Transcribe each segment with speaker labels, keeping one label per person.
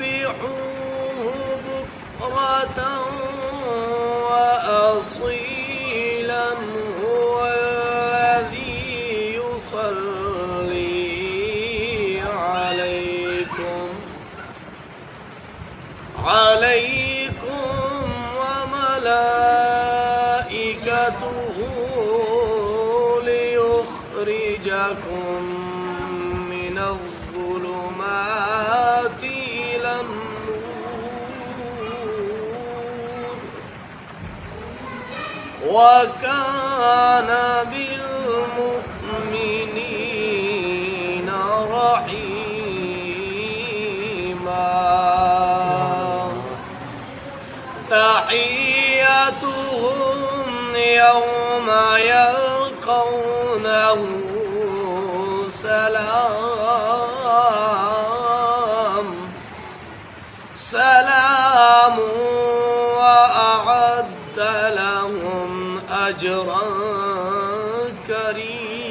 Speaker 1: وسبحوه بكرة وأصيلا هو الذي يصلي عليكم وملائكته ليخرجكم من الظلمات إلى النور وكان بالمؤمنين رحيما تحيتهم يوم يلقونه سلام وأعد لهم أجرا كريما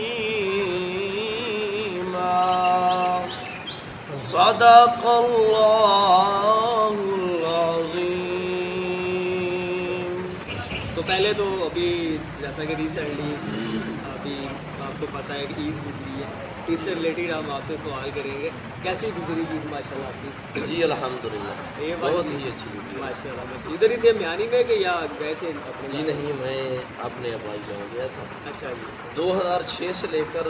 Speaker 1: صدق الله العظيم۔
Speaker 2: تو پہلے تو ابھی جیسا کہ ریسنٹلی ابھی آپ کو پتہ ہے کہ عید گزری ہے، اس سے ریلیٹڈ ہم آپ سے سوال کریں گے کیسی گزری عید ماشاء اللہ آپ کی؟
Speaker 1: جی الحمدللہ بہت ہی اچھی گزری
Speaker 2: ماشاء اللہ۔ بس ادھر ہی تھے میانی میں کہ یا گئے تھے اپنے؟
Speaker 1: جی نہیں، میں اپنے ابائی گاؤں گیا تھا۔
Speaker 2: اچھا جی،
Speaker 1: 2006 سے لے کر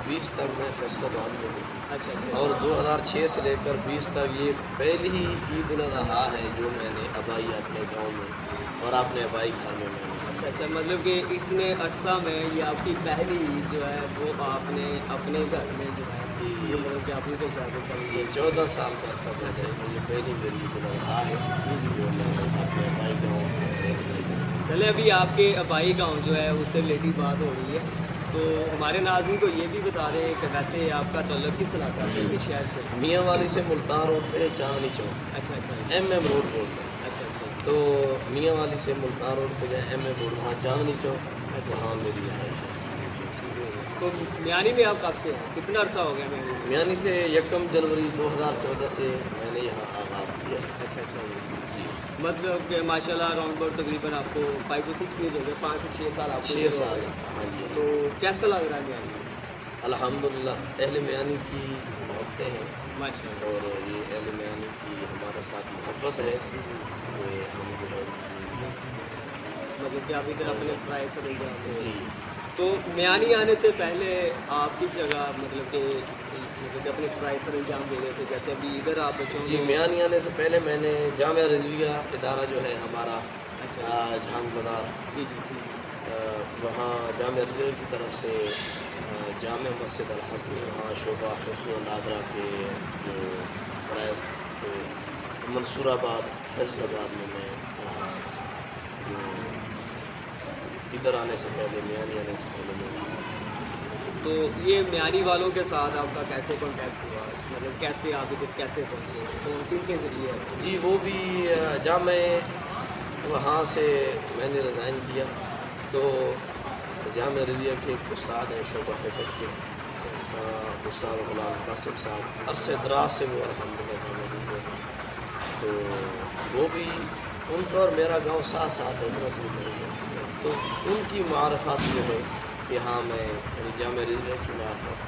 Speaker 1: 20 تک میں فیصل آباد میں ہوں،
Speaker 2: اچھا
Speaker 1: اور 2006 سے لے کر 20 تک یہ پہلی ہی عید الاضحیٰ ہے جو میں نے ابائی اپنے گاؤں میں اور اپنے ابائی گھر میں
Speaker 2: اچھا اچھا، مطلب کہ اتنے عرصہ میں یہ آپ کی پہلی عید جو ہے وہ آپ نے اپنے گھر میں جو ہے
Speaker 1: جی
Speaker 2: مطلب کہ آپ نے تو شاید سمجھے
Speaker 1: 14 سال کا عرصہ ہے جس میں یہ پہلی میری عید الاضحیٰ ہے جو میں نے اپنے ابائی گاؤں میں۔
Speaker 2: چلے ابھی آپ کے ابائی گاؤں جو ہے اس سے ریلیٹڈ بات ہو رہی ہے، تو ہمارے ناظرین کو یہ بھی بتا دیں کہ ویسے آپ کا تعلق کس علاقہ سے، کس شہر سے؟
Speaker 1: میاں والی سے ملتان روڈ پہ چاندنی چوک،
Speaker 2: اچھا اچھا
Speaker 1: ایم ایم روڈ بولتے ہیں۔
Speaker 2: اچھا اچھا
Speaker 1: تو میاں والی سے ملتان روڈ پہ جائیں ایم ایم روڈ، وہاں چاندنی چوک، وہاں میری رہائش ہے۔
Speaker 2: تو میانی میں آپ کب سے ہیں؟ کتنا عرصہ ہو گیا میانی میں؟
Speaker 1: میانی سے 1 جنوری 2014 سے میں نے یہاں آغاز کیا ہے۔
Speaker 2: اچھا اچھا
Speaker 1: جی
Speaker 2: مطلب کہ ماشاء اللہ اراؤنڈ اباؤٹ تقریباً آپ کو 5 to 6 ایئرز ہو گئے، 5 سے 6 سال آپ کو
Speaker 1: 6 سال۔ ہاں جی،
Speaker 2: تو کیسا لگ رہا ہے میانی؟
Speaker 1: الحمدللہ اہل میانی کی محبتیں ہیں
Speaker 2: ماشاء اللہ،
Speaker 1: اور یہ اہل میانی کی ہمارے ساتھ محبت ہے کہ ہم جو ہے
Speaker 2: مطلب کہ آپ ادھر اپنے فرائض سے مل جاتے ہیں۔
Speaker 1: جی
Speaker 2: تو میانی آنے سے پہلے آپ کی جگہ مطلب کہ اپنے فرائض سر انجام دے رہے تھے، جیسے ابھی ادھر آپ بچوں
Speaker 1: جی میانی آنے سے پہلے میں نے جامعہ رضویہ ادارہ جو ہے ہمارا جھانگ بازار،
Speaker 2: جی جی جی
Speaker 1: وہاں جامعہ رضویہ کی طرف سے جامع مسجد الحسن، وہاں شعبہ حفظ و نادرہ کے جو فرائض تھے منصور آباد فیصل آباد میں پڑھا. ادھر آنے سے پہلے میانی آنے سے پہلے میں وہاں.
Speaker 2: تو یہ میانی والوں کے ساتھ آپ کا کیسے کانٹیکٹ ہوا، مطلب کیسے آپ ادھر کیسے پہنچے، تو کن کے ذریعے؟
Speaker 1: جی وہ بھی جب میں وہاں سے میں نے ریزائن کیا تو جامعہ رضیہ کے ایک استاد ہیں شعبہ حفظ کے، استاد غلام قاسم صاحب، عرصے دراز سے وہ الحمدللہ جامعہ رضیہ، تو وہ بھی ان کا اور میرا گاؤں ساتھ ساتھ ہے تو ان کی معرفت جو ہے یہاں میں یعنی جامعہ رضیہ کی معرفت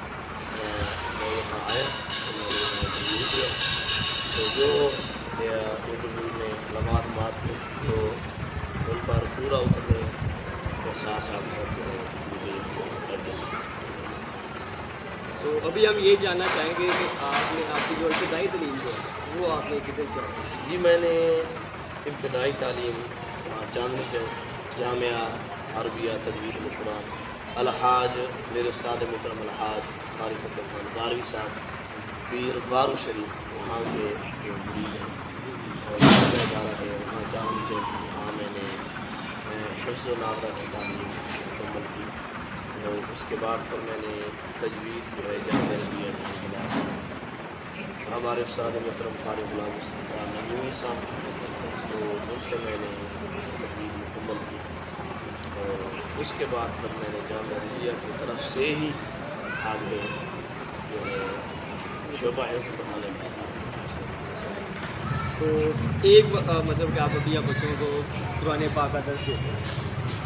Speaker 1: میں یہاں آیا تو میں نے یہاں انٹرویو دیا، تو جو انٹرویو میں علامات بات تھے تو ان پر پورا اترنے کے ساتھ ساتھ مجھے ایڈجسٹ کیا.
Speaker 2: تو ابھی ہم یہ جاننا چاہیں گے کہ آپ کی جو ابتدائی تعلیم جو ہے وہ آپ نے کدھر سے حاصل کی؟
Speaker 1: جی میں نے ابتدائی تعلیم چاندنی چوک جامعہ عربیہ تجوید القرآن الحاج میرے استاد محترم الحاج قاری فتح خان باروی صاحب پیر بارو شریف وہاں کے جو مرید ہیں اور جامعہ ادارہ ہے وہاں چاندنی چوک، وہاں میں نے حفظ و ناظرہ کی تعلیم مکمل کی. اور اس کے بعد پھر میں نے تجوید جو ہے جامعہ رضیہ میں ہمارے استاد محترم قاری غلام مصطفیٰ نبوی صاحب تو ان سے میں نے تجوید مکمل کی. اور اس کے بعد پھر میں نے جامعہ رضیہ کی طرف سے ہی آگے جو ہے شعبہ حفظ پڑھانے کا آغاز کیا.
Speaker 2: تو ایک مطلب کہ آپ ابھی بچوں کو قرآن پاک کا درس دیتے ہیں،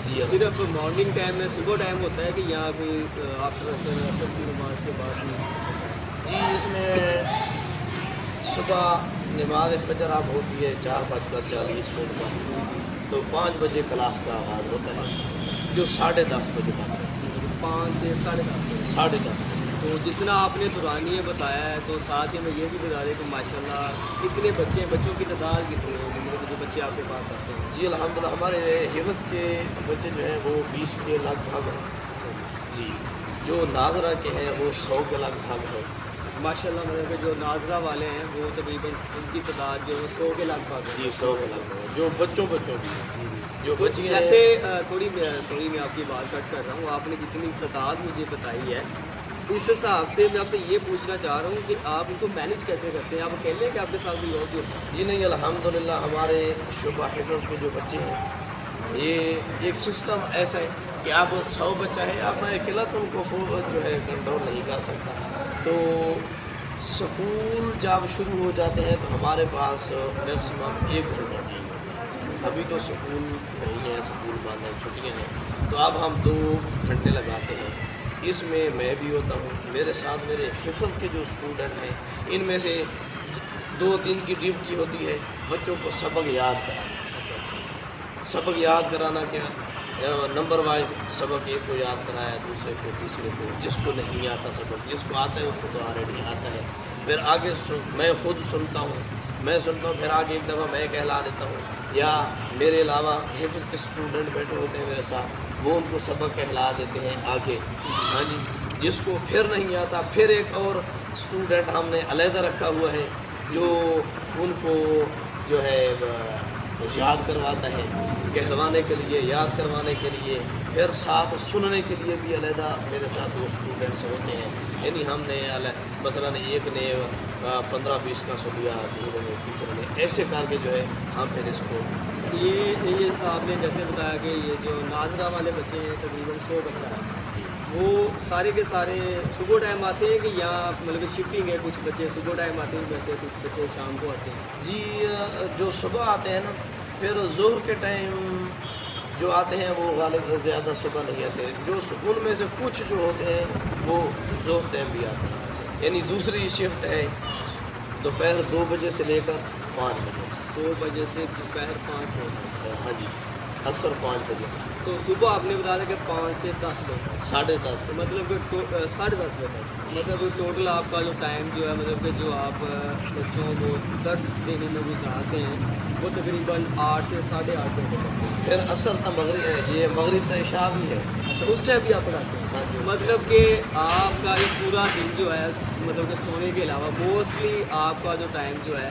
Speaker 1: جی
Speaker 2: صرف مارننگ ٹائم میں صبح ٹائم ہوتا ہے کہ یہاں کوئی آفٹر اثر کی نماز کے بعد بھی؟
Speaker 1: جی اس میں صبح نماز فجر اب ہوتی ہے 4:40 پر، تو 5 بجے کلاس کا آغاز ہوتا ہے جو 10:30 بجے تک ہے.
Speaker 2: 5 سے 10:30
Speaker 1: 10:30 بجے.
Speaker 2: تو جتنا آپ نے دورانیہ بتایا ہے تو ساتھ ہی میں یہ بھی بتا دیں کہ ماشاءاللہ کتنے بچے ہیں، بچوں کی تعداد کتنی ہے جو بچے آپ کے پاس آتے ہیں؟
Speaker 1: جی الحمدللہ ہمارے حفظ کے بچے جو ہیں وہ 20 کے لگ بھگ ہیں. جی جو ناظرہ کے ہیں وہ 100 کے لگ بھگ ہے.
Speaker 2: ماشاءاللہ مطلب کہ جو ناظرہ والے ہیں وہ تقریباً ان کی تعداد جو ہے 100 کے لگ بھگ ہے.
Speaker 1: جی 100 کے لگ بھگ ہے. جو بچوں کی جو بچیاں
Speaker 2: جیسے
Speaker 1: ہیں
Speaker 2: سوری میں آپ کی بات کٹ کر رہا ہوں، آپ نے جتنی تعداد مجھے بتائی ہے اس حساب سے میں آپ سے یہ پوچھنا چاہ رہا ہوں کہ آپ ان کو مینیج کیسے کرتے ہیں؟ آپ اکیلے ہیں کہ آپ کے ساتھ بھی اور بھی ہوتا ہے؟
Speaker 1: جی نہیں الحمدللہ ہمارے شعبہ حفظ کے جو بچے ہیں یہ ایک سسٹم ایسا ہے کہ اب 100 بچہ ہے اب میں اکیلا تو ان کو جو ہے کنٹرول نہیں کر سکتا. تو سکول جب شروع ہو جاتے ہیں تو ہمارے پاس میکسیمم 1 گھنٹہ ٹائم ہوتا ہے. ابھی تو سکول نہیں ہے، سکول بند ہیں، چھٹیاں ہیں، تو اب ہم 2 گھنٹے لگاتے ہیں. اس میں بھی ہوتا ہوں، میرے ساتھ میرے حفظ کے جو اسٹوڈنٹ ہیں ان میں سے 2-3 کی ڈیوٹی ہوتی ہے بچوں کو سبق یاد کرانا. سبق یاد کرانا کیا نمبر وائز سبق ایک کو یاد کرایا، دوسرے کو، تیسرے کو، جس کو نہیں آتا سبق، جس کو آتا ہے اس کو تو آلریڈی آتا ہے. پھر آگے میں خود سنتا ہوں، پھر آگے ایک دفعہ میں کہلا دیتا ہوں یا میرے علاوہ حفظ کے اسٹوڈنٹ بیٹھے ہوتے ہیں میرے ساتھ وہ ان کو سبق کہلا دیتے ہیں آگے. ہاں جی جس کو پھر نہیں آتا پھر ایک اور اسٹوڈنٹ ہم نے علیحدہ رکھا ہوا ہے جو ان کو جو ہے یاد کرواتا ہے، کہلوانے کے لیے، یاد کروانے کے لیے، پھر ساتھ سننے کے لیے بھی علیحدہ میرے ساتھ وہ اسٹوڈنٹس ہوتے ہیں. یعنی ہم نے مثلاً ایک نے 15-20 کا سنیا، دوسرے نے، تیسرے نے، ایسے کر کے جو ہے ہم پھر اس کو
Speaker 2: یہ آپ نے جیسے بتایا کہ یہ جو ناظرہ والے بچے ہیں تقریباً 100 بچہ ہے، وہ سارے کے سارے صبح ٹائم آتے ہیں کہ یا مطلب کہ شفٹنگ ہے، کچھ بچے صبح ٹائم آتے ہیں ویسے کچھ بچے شام کو آتے ہیں؟
Speaker 1: جی جو صبح آتے ہیں نا پھر ظہر کے ٹائم جو آتے ہیں وہ غالب زیادہ صبح نہیں آتے، جو ان میں سے کچھ جو ہوتے ہیں وہ ظہر ٹائم بھی آتے ہیں. یعنی دوسری شفٹ ہے دوپہر 2 بجے سے لے کر 5 بجے.
Speaker 2: 2 بجے سے دوپہر 5 بجے.
Speaker 1: ہاں جی عصر 5 بجے.
Speaker 2: تو صبح آپ نے بتایا کہ 5 سے 10 بجے تک،
Speaker 1: 10:30 بجے.
Speaker 2: مطلب کہ 10:30 بجے تک، مطلب ٹوٹل آپ کا جو ٹائم جو ہے مطلب کہ جو آپ بچوں کو درس دینے میں گزارتے ہیں وہ تقریباً 8 سے 8:30 گھنٹے تک.
Speaker 1: پھر عصر تا مغرب ہے، یہ مغرب تا عشاء بھی ہے.
Speaker 2: اچھا اس ٹائم بھی آپ پڑھاتے ہیں؟
Speaker 1: ہاں جی.
Speaker 2: مطلب کہ آپ کا یہ پورا دن جو ہے مطلب کہ سونے کے علاوہ موسٹلی آپ کا جو ٹائم جو ہے